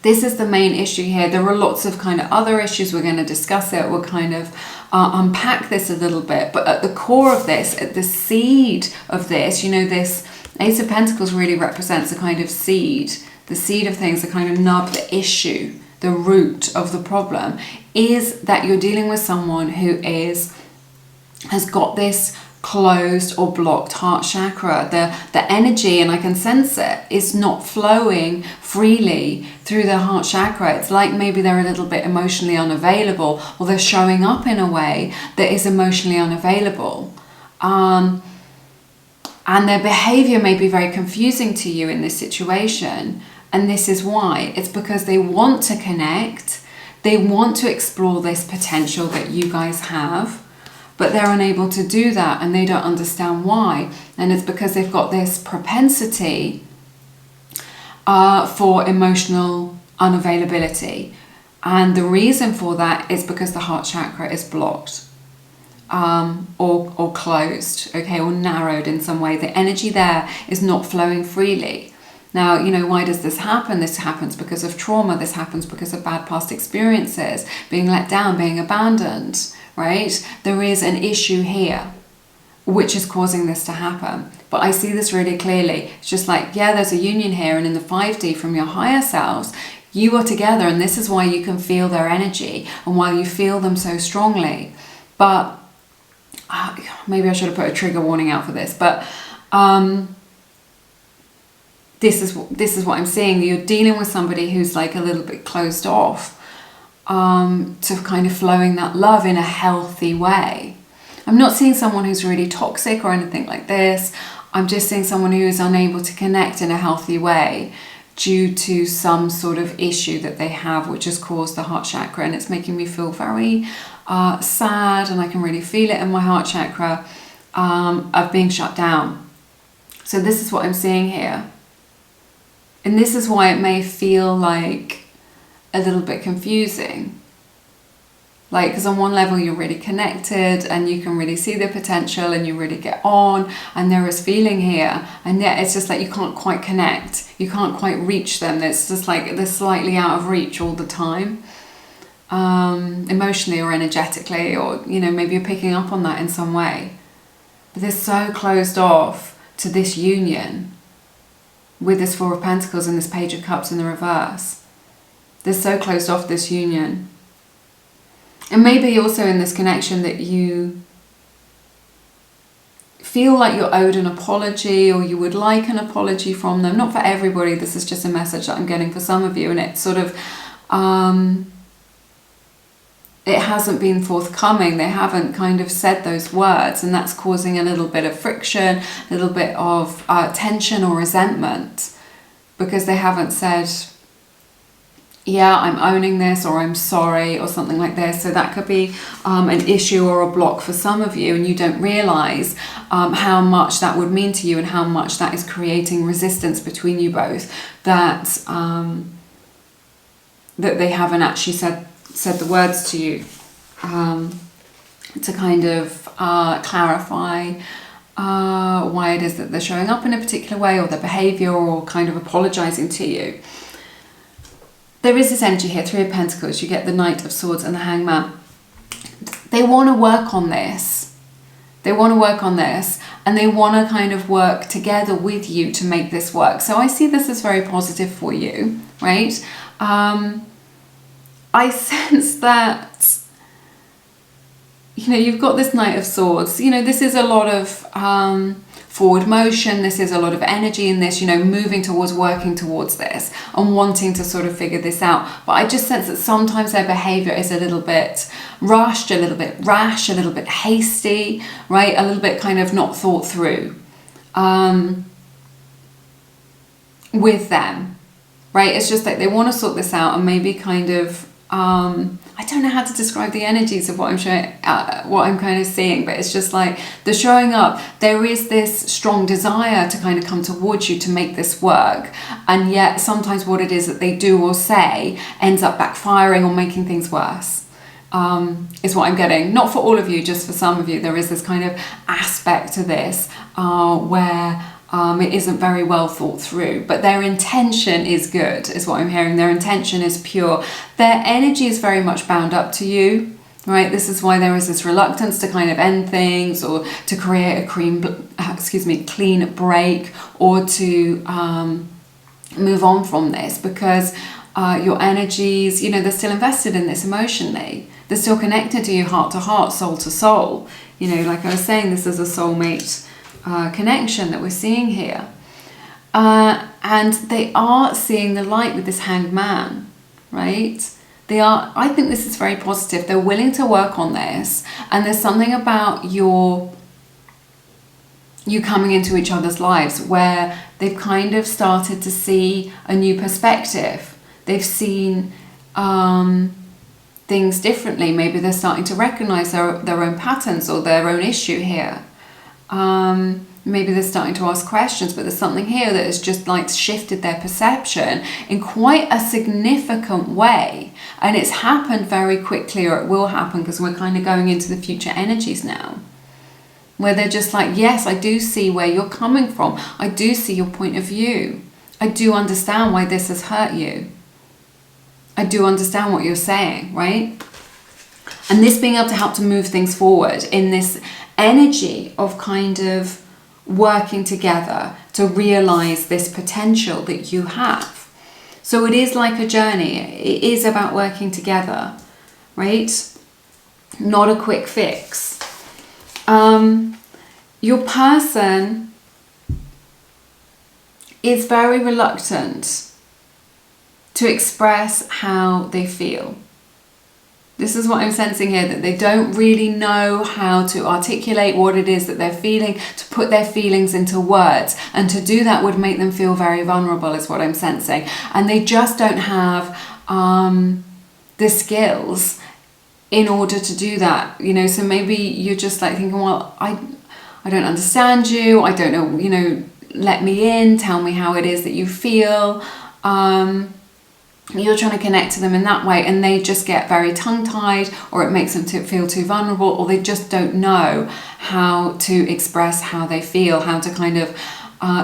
This is the main issue here. There are lots of kind of other issues. We're going to discuss it. We'll kind of unpack this a little bit. But at the core of this, at the seed of this, you know, this Ace of Pentacles really represents a kind of seed. The seed of things, the kind of nub, the issue, the root of the problem is that you're dealing with someone who has got this closed or blocked heart chakra. The energy, and I can sense it, is not flowing freely through the heart chakra. It's like maybe they're a little bit emotionally unavailable, or they're showing up in a way that is emotionally unavailable. And their behavior may be very confusing to you in this situation. And this is why. It's because they want to connect. They want to explore this potential that you guys have. but they're unable to do that and they don't understand why. And it's because they've got this propensity for emotional unavailability. And the reason for that is because the heart chakra is blocked or closed, okay, or narrowed in some way. The energy there is not flowing freely. Now, you know, why does this happen? This happens because of trauma. This happens because of bad past experiences, being let down, being abandoned, right? There is an issue here which is causing this to happen. But I see this really clearly. It's just like, yeah, there's a union here, and in the 5D from your higher selves, you are together, and this is why you can feel their energy and why you feel them so strongly. But maybe I should have put a trigger warning out for this, but this is what I'm seeing. You're dealing with somebody who's like a little bit closed off to kind of flowing that love in a healthy way. I'm not seeing someone who's really toxic or anything like this. I'm just seeing someone who is unable to connect in a healthy way due to some sort of issue that they have, which has caused the heart chakra, and it's making me feel very sad, and I can really feel it in my heart chakra of being shut down. So this is what I'm seeing here. And this is why it may feel like a little bit confusing. Like, because on one level you're really connected and you can really see the potential and you really get on and there is feeling here, and yet it's just like you can't quite connect. You can't quite reach them. It's just like they're slightly out of reach all the time, emotionally or energetically, or, you know, maybe you're picking up on that in some way. But they're so closed off to this union with this Four of Pentacles and this Page of Cups in the reverse. They're so closed off this union. And maybe also in this connection that you feel like you're owed an apology, or you would like an apology from them. Not for everybody, this is just a message that I'm getting for some of you, and it's sort of, it hasn't been forthcoming. They haven't kind of said those words, and that's causing a little bit of friction, a little bit of tension or resentment, because they haven't said, yeah, I'm owning this, or I'm sorry, or something like this. So that could be an issue or a block for some of you, and you don't realize how much that would mean to you and how much that is creating resistance between you both, that that they haven't actually said the words to you to kind of clarify why it is that they're showing up in a particular way, or their behavior, or kind of apologizing to you. There is this energy here, Three of Pentacles. You get the Knight of Swords and the Hangman. They want to work on this. They want to work on this, and they want to kind of work together with you to make this work. So I see this as very positive for you, right? I sense that, you know, you've got this Knight of Swords. You know, this is a lot of forward motion. This is a lot of energy in this, you know, moving towards, working towards this and wanting to sort of figure this out. But I just sense that sometimes their behavior is a little bit rushed, a little bit rash, a little bit hasty, right? A little bit kind of not thought through with them, right? It's just like they want to sort this out, and maybe kind of I don't know how to describe the energies of what I'm showing, what I'm kind of seeing, but it's just like they're showing up. There is this strong desire to kind of come towards you to make this work, and yet sometimes what it is that they do or say ends up backfiring or making things worse, is what I'm getting. Not for all of you, just for some of you. There is this kind of aspect to this where it isn't very well thought through, but their intention is good, is what I'm hearing. Their intention is pure. Their energy is very much bound up to you, right? This is why there is this reluctance to kind of end things, or to create a clean break, or to move on from this, because your energies, you know, they're still invested in this emotionally. They're still connected to you heart to heart, soul to soul. You know, like I was saying, this is a soulmate connection that we're seeing here, and they are seeing the light with this Hanged Man, right? They are, I think this is very positive. They're willing to work on this, and there's something about you coming into each other's lives where they've kind of started to see a new perspective. They've seen things differently. Maybe they're starting to recognize their own patterns or their own issue here. Maybe they're starting to ask questions, but there's something here that has just like shifted their perception in quite a significant way. And it's happened very quickly, or it will happen, because we're kind of going into the future energies now, where they're just like, yes, I do see where you're coming from. I do see your point of view. I do understand why this has hurt you. I do understand what you're saying, right? And this being able to help to move things forward in this energy of kind of working together to realize this potential that you have. So it is like a journey. It is about working together, right? Not a quick fix. Your person is very reluctant to express how they feel. This is what I'm sensing here, that they don't really know how to articulate what it is that they're feeling, to put their feelings into words. And to do that would make them feel very vulnerable, is what I'm sensing. And they just don't have the skills in order to do that. You know, so maybe you're just like thinking, well, I don't understand you. I don't know, you know, let me in, tell me how it is that you feel. You're trying to connect to them in that way, and they just get very tongue-tied, or it makes them feel too vulnerable, or they just don't know how to express how they feel, how to kind of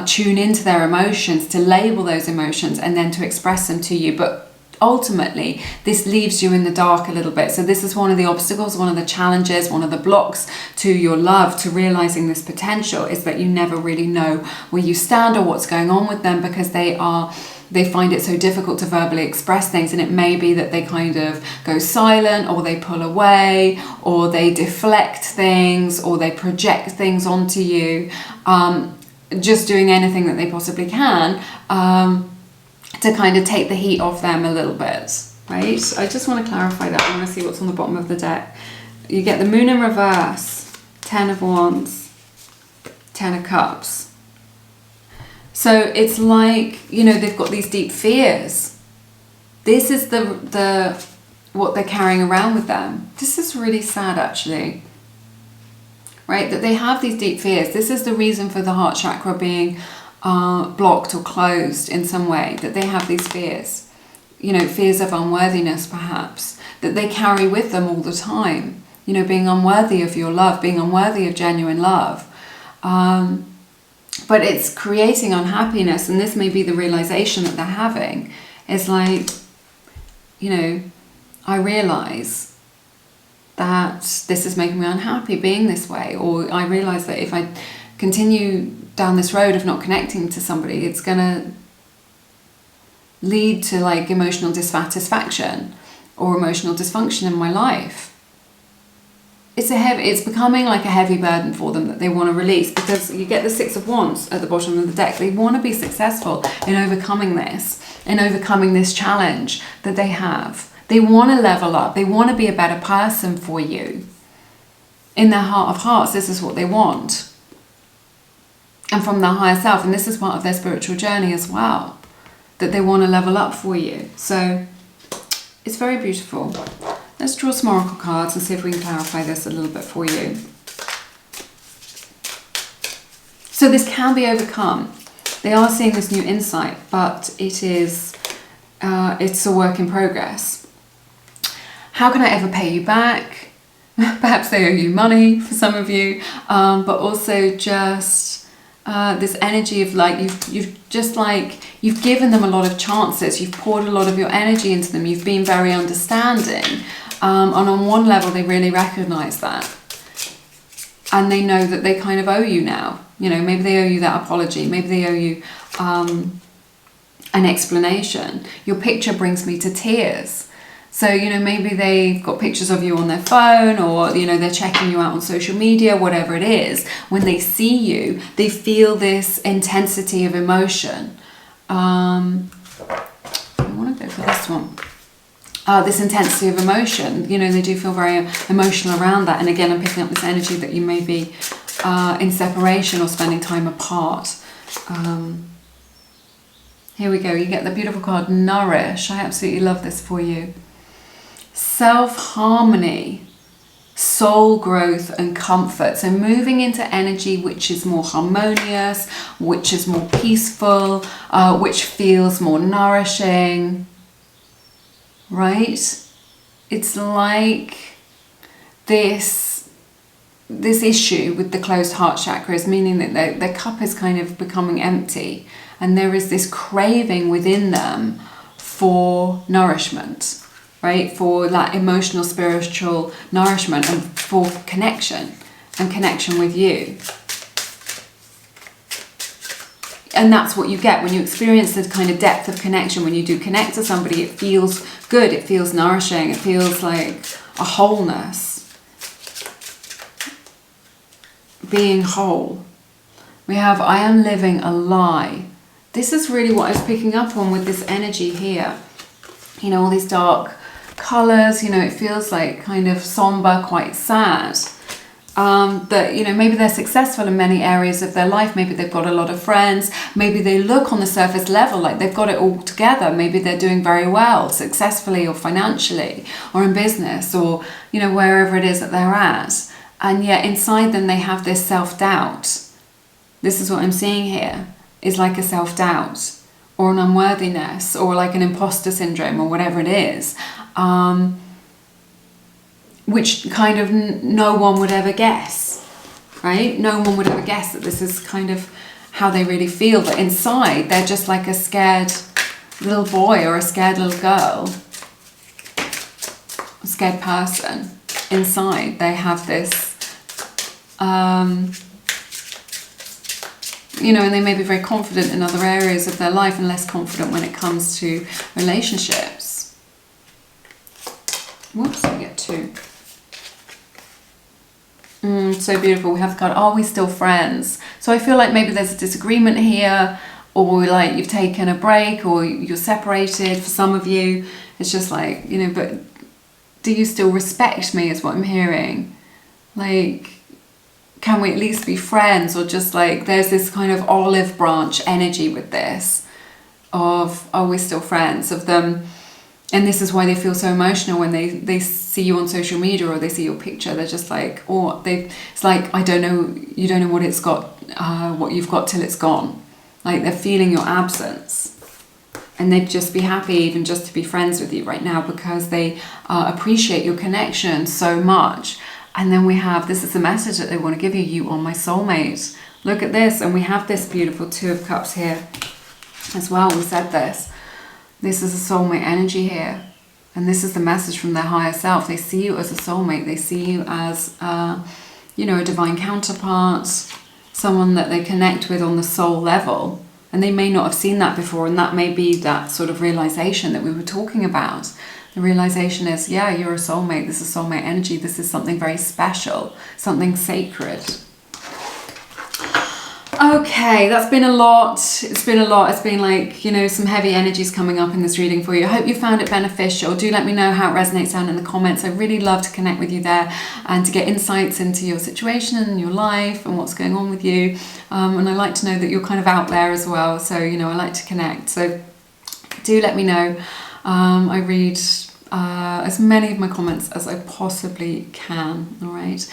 tune into their emotions, to label those emotions, and then to express them to you. But ultimately, this leaves you in the dark a little bit. So this is one of the obstacles, one of the challenges, one of the blocks to your love, to realizing this potential, is that you never really know where you stand or what's going on with them, because they find it so difficult to verbally express things. And it may be that they kind of go silent, or they pull away, or they deflect things, or they project things onto you, just doing anything that they possibly can to kind of take the heat off them a little bit, right? I just want to clarify that. I want to see what's on the bottom of the deck. You get the Moon in reverse, 10 of Wands, 10 of Cups. So it's like, you know, they've got these deep fears. This is the what they're carrying around with them. This is really sad, actually. Right? That they have these deep fears. This is the reason for the heart chakra being blocked or closed in some way. That they have these fears. You know, fears of unworthiness, perhaps. That they carry with them all the time. You know, being unworthy of your love, being unworthy of genuine love. But it's creating unhappiness, and this may be the realization that they're having. It's like, you know, I realize that this is making me unhappy being this way, or I realize that if I continue down this road of not connecting to somebody, it's gonna lead to like emotional dissatisfaction or emotional dysfunction in my life. It's becoming like a heavy burden for them that they want to release, because you get the Six of Wands at the bottom of the deck. They want to be successful in overcoming this challenge that they have. They want to level up. They want to be a better person for you. In their heart of hearts, this is what they want. And from their higher self, and this is part of their spiritual journey as well, that they want to level up for you. So it's very beautiful. Let's draw some oracle cards and see if we can clarify this a little bit for you. So this can be overcome. They are seeing this new insight, but it's a work in progress. How can I ever pay you back? Perhaps they owe you money for some of you, but also just this energy of like you've given them a lot of chances. You've poured a lot of your energy into them. You've been very understanding. And on one level, they really recognize that. And they know that they kind of owe you now. You know, maybe they owe you that apology. Maybe they owe you an explanation. Your picture brings me to tears. So, you know, maybe they've got pictures of you on their phone, or, you know, they're checking you out on social media, whatever it is. When they see you, they feel this intensity of emotion. I want to go for this one. This intensity of emotion, you know, they do feel very emotional around that. And again, I'm picking up this energy that you may be in separation or spending time apart. Here we go. You get the beautiful card Nourish. I absolutely love this for you. self-harmony, soul growth and comfort. So moving into energy which is more harmonious, which is more peaceful, which feels more nourishing, right? It's like this issue with the closed heart chakra is meaning that their cup is kind of becoming empty, and there is this craving within them for nourishment, right? For that emotional, spiritual nourishment, and for connection and connection with you. And that's what you get when you experience the kind of depth of connection. When you do connect to somebody, it feels good, it feels nourishing, it feels like a wholeness. Being whole. We have, I am living a lie. This is really what I was picking up on with this energy here. You know, all these dark colours, you know, it feels like kind of somber, quite sad. That, you know, maybe they're successful in many areas of their life. Maybe they've got a lot of friends. Maybe they look on the surface level like they've got it all together. Maybe they're doing very well, successfully or financially or in business, or, you know, wherever it is that they're at. And yet inside them they have this self-doubt. This is what I'm seeing here, is like a self-doubt or an unworthiness or like an imposter syndrome or whatever it is. Which kind of no one would ever guess, right? No one would ever guess that this is kind of how they really feel. But inside, they're just like a scared little boy or a scared little girl, a scared person. Inside, they have this, you know, and they may be very confident in other areas of their life and less confident when it comes to relationships. Whoops, I get two. So beautiful. We have the card, are we still friends? So I feel like maybe there's a disagreement here, or like you've taken a break, or you're separated. For some of you, it's just like, you know, but do you still respect me is what I'm hearing. Like, can we at least be friends? Or just like, there's this kind of olive branch energy with this of, are we still friends? Of them. And this is why they feel so emotional when they see you on social media or they see your picture. They're just like, oh, it's like, I don't know, you don't know what it's got, what you've got till it's gone. Like they're feeling your absence. And they'd just be happy even just to be friends with you right now because they appreciate your connection so much. And then we have, this is the message that they want to give you, you are my soulmate. Look at this. And we have this beautiful Two of Cups here as well. We said this. This is a soulmate energy here. And this is the message from their higher self. They see you as a soulmate. They see you as, you know, a divine counterpart, someone that they connect with on the soul level. And they may not have seen that before. And that may be that sort of realization that we were talking about. The realization is, yeah, you're a soulmate. This is soulmate energy. This is something very special, something sacred. Okay, that's been a lot. It's been a lot. It's been like, you know, some heavy energies coming up in this reading for you. I hope you found it beneficial. Do let me know how it resonates down in the comments. I really love to connect with you there and to get insights into your situation and your life and what's going on with you. And I like to know that you're kind of out there as well. So, you know, I like to connect. So do let me know. I read as many of my comments as I possibly can. All right.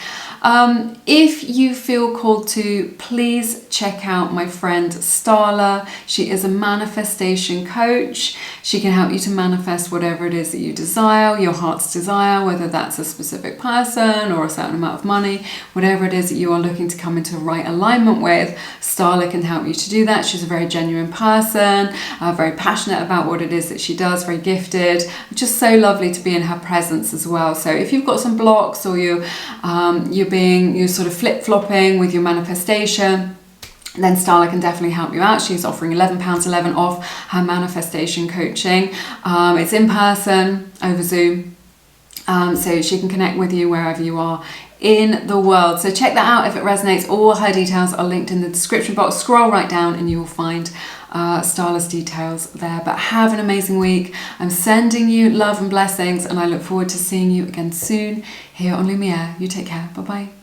If you feel called to, please check out my friend Starla. She is a manifestation coach. She can help you to manifest whatever it is that you desire, your heart's desire, whether that's a specific person or a certain amount of money, whatever it is that you are looking to come into right alignment with. Starla can help you to do that. She's a very genuine person, very passionate about what it is that she does, very gifted. Just so lovely to be in her presence as well. So if you've got some blocks or you're sort of flip-flopping with your manifestation, then Starla can definitely help you out. She's offering £11.11 off her manifestation coaching. It's in person over Zoom, so she can connect with you wherever you are in the world. So check that out if it resonates. All her details are linked in the description box. Scroll right down and you will find Starla's details there. But have an amazing week. I'm sending you love and blessings, and I look forward to seeing you again soon here on Lumiere. You take care. Bye bye.